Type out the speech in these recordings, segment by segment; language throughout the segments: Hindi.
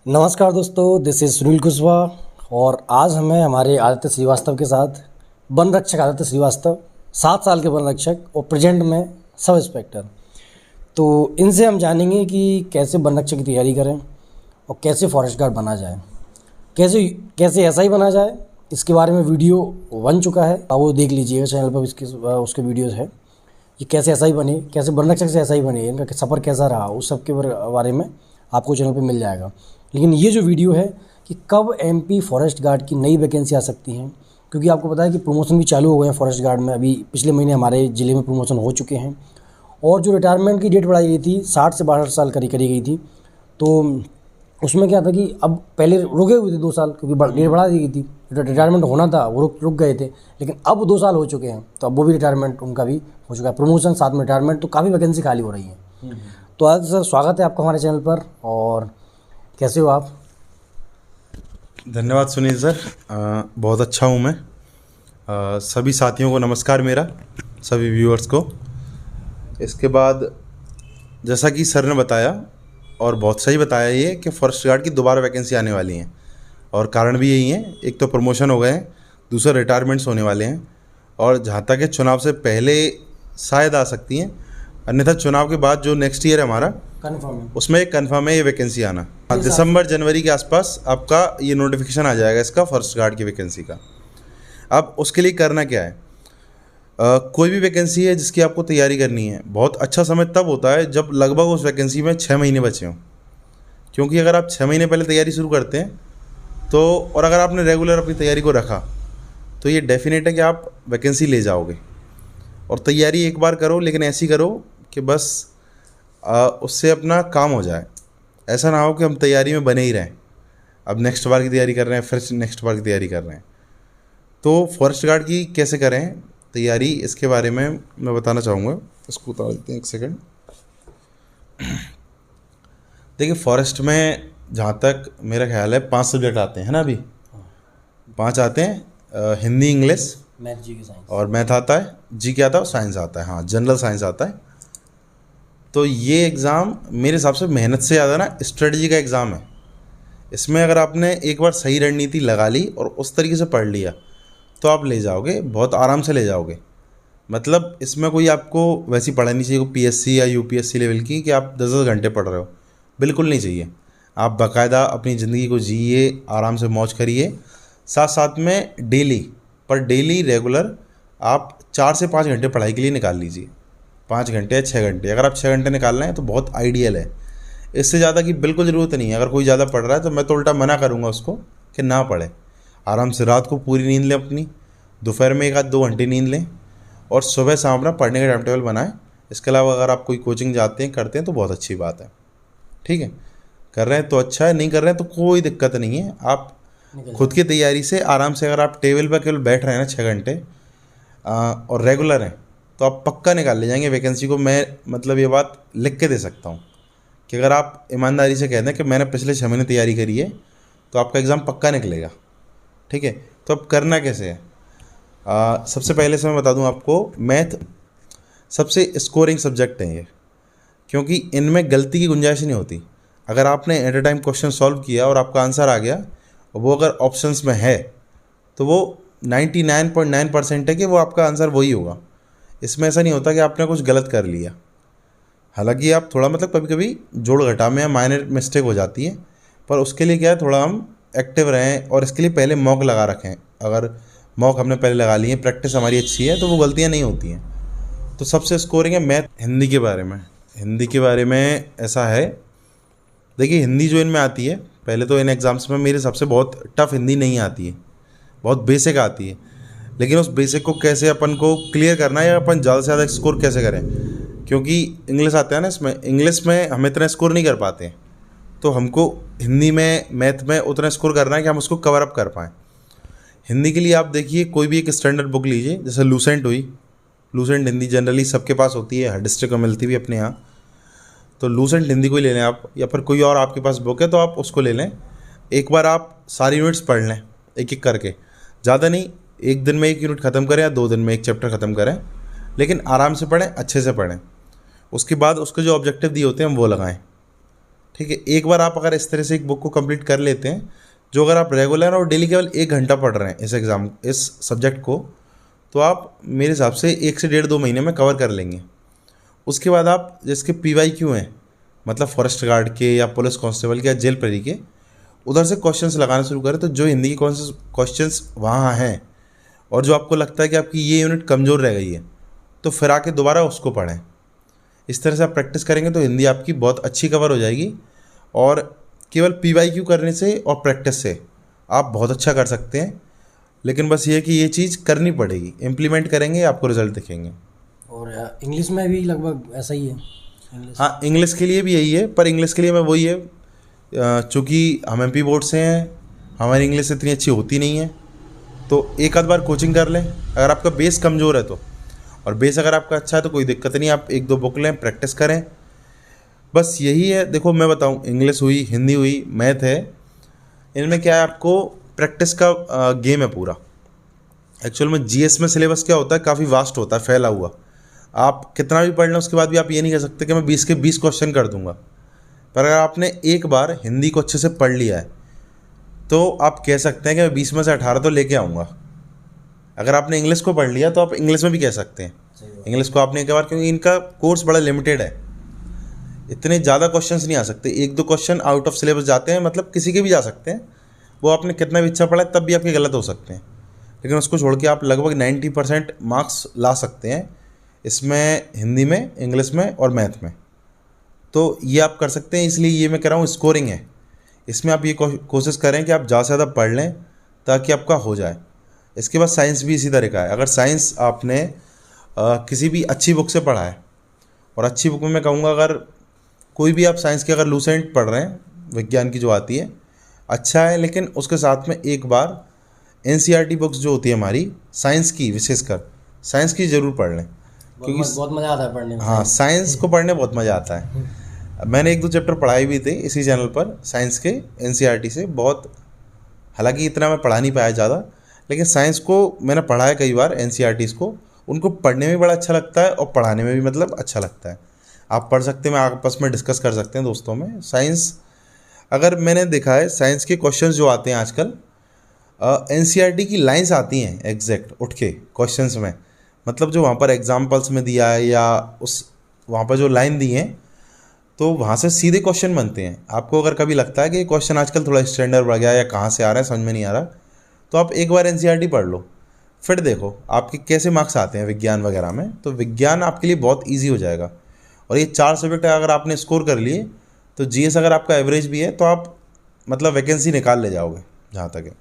नमस्कार दोस्तों, दिस इज़ सुनील कुशवाहा और आज हमें हमारे आदित्य श्रीवास्तव के साथ वन रक्षक आदित्य श्रीवास्तव 7 साल के वन रक्षक और प्रेजेंट में सब इंस्पेक्टर। तो इनसे हम जानेंगे कि कैसे वन रक्षक की तैयारी करें और कैसे फॉरेस्ट गार्ड बना जाए, कैसे कैसे एसआई बना जाए। इसके बारे में वीडियो बन चुका है, आप वो देख लीजिएगा चैनल पर, उसके वीडियोज़ है। ये कैसे एसआई बने, कैसे वन रक्षक से एसआई बने, इनका सफ़र कैसा रहा, उस सब के बारे में आपको चैनल पर मिल जाएगा। लेकिन ये जो वीडियो है कि कब एमपी फॉरेस्ट गार्ड की नई वैकेंसी आ सकती हैं, क्योंकि आपको पता है कि प्रमोशन भी चालू हो गए हैं फॉरेस्ट गार्ड में। अभी पिछले महीने हमारे ज़िले में प्रमोशन हो चुके हैं और जो रिटायरमेंट की डेट बढ़ाई गई थी 60 से 62 साल करी गई थी। तो उसमें क्या था कि अब पहले रुके हुए थे 2 साल, क्योंकि डेट बढ़ा दी गई थी, रिटायरमेंट होना था, वो रुक गए थे। लेकिन अब 2 साल हो चुके हैं, तो अब वो भी रिटायरमेंट उनका भी हो चुका है, प्रमोशन साथ में रिटायरमेंट, तो काफ़ी वैकेंसी खाली हो रही है। तो आज सर स्वागत है आपका हमारे चैनल पर, और कैसे हो आप? धन्यवाद सुनील सर, बहुत अच्छा हूँ मैं। सभी साथियों को नमस्कार मेरा, सभी व्यूअर्स को। इसके बाद जैसा कि सर ने बताया और बहुत सही बताया ये कि फॉरेस्ट गार्ड की दोबारा वैकेंसी आने वाली हैं, और कारण भी यही है। एक तो प्रमोशन हो गए हैं, दूसरा रिटायरमेंट्स होने वाले हैं, और जहाँ तक है चुनाव से पहले शायद आ सकती हैं, अन्यथा चुनाव के बाद जो नेक्स्ट ईयर है हमारा, कन्फर्म है, उसमें एक कन्फर्म है ये वैकेंसी आना। दिसंबर जनवरी के आसपास आपका ये नोटिफिकेशन आ जाएगा इसका, फॉरेस्ट गार्ड की वैकेंसी का। अब उसके लिए करना क्या है, कोई भी वैकेंसी है जिसकी आपको तैयारी करनी है, बहुत अच्छा समय तब होता है जब लगभग उस वैकेंसी में 6 महीने बचे हों। क्योंकि अगर आप 6 महीने पहले तैयारी शुरू करते हैं तो, और अगर आपने रेगुलर अपनी तैयारी को रखा, तो ये डेफिनेट है कि आप वैकेंसी ले जाओगे। और तैयारी एक बार करो, लेकिन ऐसी करो कि बस उससे अपना काम हो जाए। ऐसा ना हो कि हम तैयारी में बने ही रहें, अब नेक्स्ट बार की तैयारी कर रहे हैं, फिर नेक्स्ट बार की तैयारी कर रहे हैं। तो फॉरेस्ट गार्ड की कैसे करें तैयारी, इसके बारे में मैं बताना चाहूँगा। इसको उतार देते हैं एक सेकंड। देखिए, फॉरेस्ट में जहाँ तक मेरा ख्याल है 5 सब्जेक्ट आते हैं ना, अभी 5 आते हैं, हिंदी, इंग्लिश, मैथ, जी के साइंस, और मैथ आता है, जी के आता है, और साइंस आता है, हाँ जनरल साइंस आता है। तो ये एग्ज़ाम मेरे हिसाब से मेहनत से ज़्यादा ना स्ट्रेटजी का एग्ज़ाम है। इसमें अगर आपने एक बार सही रणनीति लगा ली और उस तरीके से पढ़ लिया, तो आप ले जाओगे, बहुत आराम से ले जाओगे। मतलब इसमें कोई आपको वैसी पढ़ाई नहीं चाहिए, पीएससी या यूपीएससी लेवल की, कि आप 10-10 घंटे पढ़ रहे हो, बिल्कुल नहीं चाहिए। आप बाकायदा अपनी ज़िंदगी को जिए, आराम से मौज करिए, साथ साथ में डेली रेगुलर आप 4 से 5 घंटे पढ़ाई के लिए निकाल लीजिए। 5 घंटे या 6 घंटे, अगर आप 6 घंटे निकाल रहे हैं तो बहुत आइडियल है। इससे ज़्यादा की बिल्कुल ज़रूरत नहीं है। अगर कोई ज़्यादा पढ़ रहा है तो मैं तो उल्टा मना करूँगा उसको कि ना पढ़े। आराम से रात को पूरी नींद लें अपनी, दोपहर में 1-2 घंटे नींद लें, और सुबह शाम अपना पढ़ने का टाइम टेबल बनाएं। इसके अलावा अगर आप कोई कोचिंग जाते हैं, करते हैं, तो बहुत अच्छी बात है। ठीक है, कर रहे हैं तो अच्छा है, नहीं कर रहे हैं तो कोई दिक्कत नहीं है। आप खुद की तैयारी से आराम से, अगर आप टेबल पर केवल बैठ रहे हैं ना 6 घंटे और रेगुलर हैं, तो आप पक्का निकाल ले जाएंगे वैकेंसी को। मैं मतलब ये बात लिख के दे सकता हूँ कि अगर आप ईमानदारी से कह दें कि मैंने पिछले 6 महीने तैयारी करी है, तो आपका एग्ज़ाम पक्का निकलेगा। ठीक है, तो अब करना कैसे है? सबसे पहले से मैं बता दूं आपको, मैथ सबसे स्कोरिंग सब्जेक्ट है ये, क्योंकि इनमें गलती की गुंजाइश नहीं होती। अगर आपने at a time question solve किया और आपका आंसर आ गया, और वो अगर ऑप्शंस में है, तो वो 99.9% है कि वो आपका आंसर वही होगा। इसमें ऐसा नहीं होता कि आपने कुछ गलत कर लिया। हालांकि आप थोड़ा, मतलब कभी कभी जोड़ घटा में माइनर मिस्टेक हो जाती है, पर उसके लिए क्या है, थोड़ा हम एक्टिव रहें, और इसके लिए पहले मॉक लगा रखें। अगर मॉक हमने पहले लगा लिए, प्रैक्टिस हमारी अच्छी है, तो वो गलतियाँ नहीं होती हैं। तो सबसे स्कोरिंग है मैथ। हिंदी के बारे में ऐसा है, देखिए हिंदी जो इनमें आती है, पहले तो इन एग्ज़ाम्स में मेरे सबसे बहुत टफ हिंदी नहीं आती है, बहुत बेसिक आती है। लेकिन उस बेसिक को कैसे अपन को क्लियर करना है, या अपन ज़्यादा से ज़्यादा स्कोर कैसे करें, क्योंकि इंग्लिश आता है ना, इसमें इंग्लिश में हम इतना स्कोर नहीं कर पाते हैं। तो हमको हिंदी में, मैथ में उतना स्कोर करना है कि हम उसको कवर अप कर पाएँ। हिंदी के लिए आप देखिए, कोई भी एक स्टैंडर्ड बुक लीजिए, जैसे लूसेंट हुई। लूसेंट हिंदी जनरली सबके पास होती है, हर डिस्ट्रिक्ट में मिलती भी अपने यहाँ। तो लूसेंट हिंदी को ही ले लें आप, या फिर कोई और आपके पास बुक है तो आप उसको ले लें। एक बार आप सारी यूनिट्स पढ़ लें एक एक करके, ज़्यादा नहीं, एक दिन में 1 यूनिट ख़त्म करें या 2 दिन में 1 चैप्टर ख़त्म करें, लेकिन आराम से पढ़ें, अच्छे से पढ़ें। उसके बाद उसके जो ऑब्जेक्टिव दिए होते हैं हम वो लगाएं। ठीक है। एक बार आप अगर इस तरह से एक बुक को कंप्लीट कर लेते हैं, जो अगर आप रेगुलर और डेली केवल 1 घंटा पढ़ रहे हैं इस सब्जेक्ट को, तो आप मेरे हिसाब से 1 से 1.5-2 महीने में कवर कर लेंगे। उसके बाद आप जिसके PYQ हैं, मतलब फॉरेस्ट गार्ड के या पुलिस कांस्टेबल के या जेल प्रहरी के, उधर से क्वेश्चंस लगाना शुरू करें। तो जो हिंदी के क्वेश्चंस वहाँ हैं और जो आपको लगता है कि आपकी ये यूनिट कमज़ोर रह गई है, तो फिर आके दोबारा उसको पढ़ें। इस तरह से आप प्रैक्टिस करेंगे तो हिंदी आपकी बहुत अच्छी कवर हो जाएगी। और केवल PYQ करने से और प्रैक्टिस से आप बहुत अच्छा कर सकते हैं। लेकिन बस ये है कि ये चीज़ करनी पड़ेगी, इम्प्लीमेंट करेंगे आपको रिजल्ट दिखेंगे। और इंग्लिश में भी लगभग ऐसा ही है। हाँ, इंग्लिश के लिए भी यही है, पर इंग्लिश के लिए मैं वही है, चूँकि हम MP बोर्ड से हैं, हमारी इंग्लिश इतनी अच्छी होती नहीं है, तो एक आध बार कोचिंग कर लें अगर आपका बेस कमज़ोर है तो। और बेस अगर आपका अच्छा है तो कोई दिक्कत नहीं, आप 1-2 बुक लें, प्रैक्टिस करें। बस यही है। देखो मैं बताऊं, इंग्लिश हुई, हिंदी हुई, मैथ है, इनमें क्या है, आपको प्रैक्टिस का गेम है पूरा। एक्चुअल में GS में सिलेबस क्या होता है, काफ़ी वास्ट होता है, फैला हुआ। आप कितना भी पढ़ लें उसके बाद भी आप ये नहीं कह सकते कि मैं 20 के 20 क्वेश्चन कर दूंगा। पर अगर आपने एक बार हिंदी को अच्छे से पढ़ लिया है तो आप कह सकते हैं कि मैं 20 में से 18 तो लेके आऊँगा। अगर आपने इंग्लिश को पढ़ लिया तो आप इंग्लिश में भी कह सकते हैं। इंग्लिश को आपने एक बार, क्योंकि इनका कोर्स बड़ा लिमिटेड है, इतने ज़्यादा क्वेश्चंस नहीं आ सकते। 1-2 क्वेश्चन आउट ऑफ सिलेबस जाते हैं, मतलब किसी के भी जा सकते हैं, वो आपने कितना भी अच्छा पढ़ा है तब भी आपके गलत हो सकते हैं। लेकिन उसको छोड़ के आप लगभग 90% मार्क्स ला सकते हैं इसमें, हिंदी में, इंग्लिश में और मैथ में। तो ये आप कर सकते हैं, इसलिए ये मैं कह रहा हूँ स्कोरिंग है। इसमें आप ये कोशिश करें कि आप ज़्यादा से ज़्यादा पढ़ लें ताकि आपका हो जाए। इसके बाद साइंस भी इसी तरह का है। अगर साइंस आपने किसी भी अच्छी बुक से पढ़ा है, और अच्छी बुक में मैं कहूँगा अगर कोई भी आप साइंस की अगर लूसेंट पढ़ रहे हैं, विज्ञान की जो आती है, अच्छा है, लेकिन उसके साथ में एक बार NCERT बुक्स जो होती है हमारी साइंस की, विशेषकर साइंस की ज़रूर पढ़ लें, क्योंकि बहुत मज़ा आता है पढ़ने में। हाँ, साइंस को पढ़ने बहुत मज़ा आता है। मैंने 1-2 चैप्टर पढ़ाए भी थे इसी चैनल पर साइंस के, NCERT से। बहुत, हालांकि इतना मैं पढ़ा नहीं पाया ज़्यादा, लेकिन साइंस को मैंने पढ़ा है कई बार, NCERTs को। उनको पढ़ने में बड़ा अच्छा लगता है और पढ़ाने में भी मतलब अच्छा लगता है। आप पढ़ सकते हैं, मैं आपस में डिस्कस कर सकते हैं दोस्तों में। साइंस, अगर मैंने देखा है साइंस के क्वेश्चंस जो आते हैं आजकल, NCERT की लाइंस आती हैं एग्जैक्ट उठ के क्वेश्चंस में, मतलब जो वहाँ पर एग्जाम्पल्स में दिया है या उस वहाँ पर जो लाइन दी है, तो वहाँ से सीधे क्वेश्चन बनते हैं। आपको अगर कभी लगता है कि क्वेश्चन आजकल थोड़ा स्टैंडर्ड बढ़ गया या कहाँ से आ रहा है समझ में नहीं आ रहा, तो आप एक बार NCERT पढ़ लो, फिर देखो आपके कैसे मार्क्स आते हैं विज्ञान वगैरह में। तो विज्ञान आपके लिए बहुत ईजी हो जाएगा। और ये 4 सब्जेक्ट अगर आपने स्कोर कर लिए तो GS अगर आपका एवरेज भी है तो आप मतलब वैकेंसी निकाल ले जाओगे जहाँ तक है।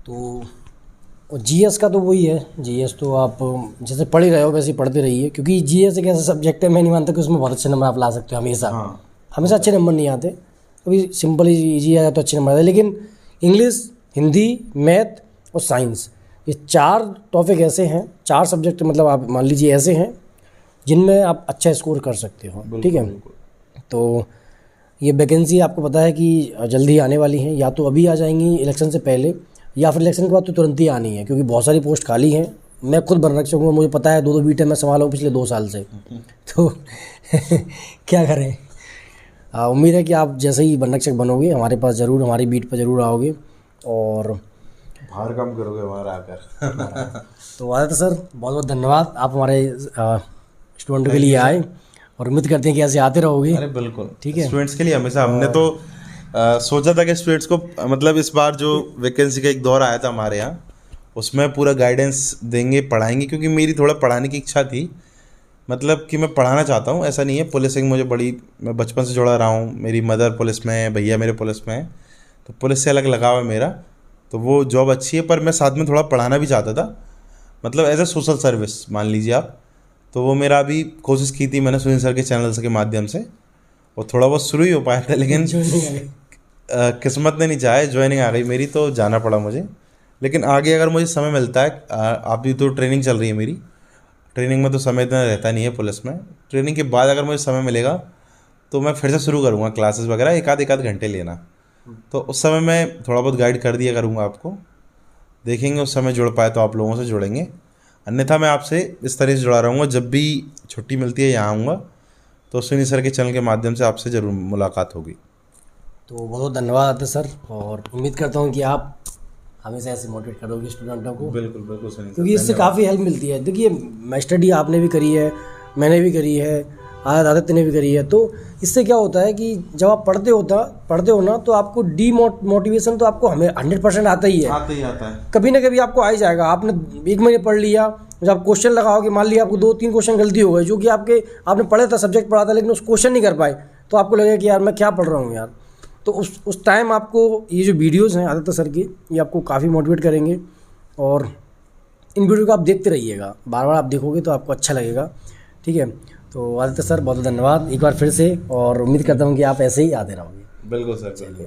तो GS का तो वही है, GS तो आप जैसे पढ़ ही रहे हो वैसे ही पढ़ते रहिए, क्योंकि GS एक ऐसा सब्जेक्ट है, मैं नहीं मानता कि उसमें बहुत अच्छे नंबर आप ला सकते हो हमेशा। हमेशा अच्छे नंबर नहीं आते, कभी सिंपल ईजी आया तो अच्छे नंबर आते। लेकिन इंग्लिश, हिंदी, मैथ और साइंस, ये 4 टॉपिक ऐसे हैं, 4 सब्जेक्ट मतलब आप मान लीजिए ऐसे हैं जिनमें आप अच्छा स्कोर कर सकते हो। ठीक है, तो ये वैकेंसी आपको पता है कि जल्दी आने वाली हैं, या तो अभी आ जाएंगी इलेक्शन से पहले, या फिर इलेक्शन के बाद तो तुरंत ही आनी है, क्योंकि बहुत सारी पोस्ट खाली हैं। मैं खुद वन रक्षक हूँ, मुझे पता है, 2-2 बीटें मैं संभाला हूँ पिछले 2 साल से। तो क्या करें। उम्मीद है कि आप जैसे ही वन रक्षक बनोगे हमारे पास ज़रूर, हमारी बीट पर ज़रूर आओगे और बाहर काम करोगे हमारा आकर। तो आदित्य सर, बहुत बहुत धन्यवाद, आप हमारे स्टूडेंटों के लिए आए, और उम्मीद करते हैं कि ऐसे आते रहोगे। अरे बिल्कुल, ठीक है, स्टूडेंट्स के लिए हमेशा। हमने तो सोचा था कि स्टूडेंट्स को मतलब इस बार जो वैकेंसी का एक दौर आया था हमारे यहाँ, उसमें पूरा गाइडेंस देंगे, पढ़ाएंगे, क्योंकि मेरी थोड़ा पढ़ाने की इच्छा थी। मतलब कि मैं पढ़ाना चाहता हूँ, ऐसा नहीं है। पुलिसिंग मुझे बड़ी, मैं बचपन से जुड़ा रहा हूँ, मेरी मदर पुलिस में है, भैया मेरे पुलिस में है, तो पुलिस से अलग लगाव है मेरा, तो वो जॉब अच्छी है। पर मैं साथ में थोड़ा पढ़ाना भी चाहता था, मतलब एज ए सोशल सर्विस मान लीजिए आप। तो वो मेरा अभी कोशिश की थी मैंने सुनील सर के चैनल के माध्यम से, और थोड़ा बहुत शुरू ही हो पाया था, लेकिन किस्मत ने नहीं चाहा, ज्वाइनिंग आ गई मेरी, तो जाना पड़ा मुझे। लेकिन आगे अगर मुझे समय मिलता है, आप भी तो ट्रेनिंग चल रही है मेरी, ट्रेनिंग में तो समय इतना रहता नहीं है पुलिस में। ट्रेनिंग के बाद अगर मुझे समय मिलेगा तो मैं फिर से शुरू करूँगा क्लासेस वगैरह, एक आध घंटे लेना। तो उस समय मैं थोड़ा बहुत गाइड कर दिया करूँगा आपको, देखेंगे उस समय जुड़ पाए तो आप लोगों से जुड़ेंगे, अन्यथा मैं आपसे इस तरह से जुड़ा रहूँगा। जब भी छुट्टी मिलती है यहाँ आऊँगा, तो अश्विनी सर के चैनल के माध्यम से आपसे ज़रूर मुलाकात होगी। तो बहुत बहुत धन्यवाद आदित्य सर, और उम्मीद करता हूँ कि आप हमेशा ऐसे मोटिवेट करोगे स्टूडेंटों को, बिल्कुल बिल्कुल सही, क्योंकि इससे काफ़ी हेल्प मिलती है। देखिए, स्टडी आपने भी करी है, मैंने भी करी है, आदित्य ने भी करी है। तो इससे क्या होता है कि जब आप पढ़ते हो ना, तो आपको मोटिवेशन तो आपको हमें 100% आता ही है, आता है। कभी ना कभी आपको आ ही जाएगा। आपने 1 महीने पढ़ लिया, जब आप क्वेश्चन लगाओगे, मान लिया आपको 2-3 क्वेश्चन गलती हो गई, जो कि आपने पढ़ा था, सब्जेक्ट पढ़ा था, लेकिन उस क्वेश्चन नहीं कर पाए, तो आपको लगेगा कि यार मैं क्या पढ़ रहा हूँ यार। तो उस टाइम आपको ये जो वीडियोज़ हैं आदित्य सर की, ये आपको काफ़ी मोटिवेट करेंगे, और इन वीडियो को आप देखते रहिएगा, बार बार आप देखोगे तो आपको अच्छा लगेगा। ठीक है, तो आदित्य सर बहुत बहुत धन्यवाद एक बार फिर से, और उम्मीद करता हूँ कि आप ऐसे ही आते रहोगे। बिल्कुल सर, बिल्कुल।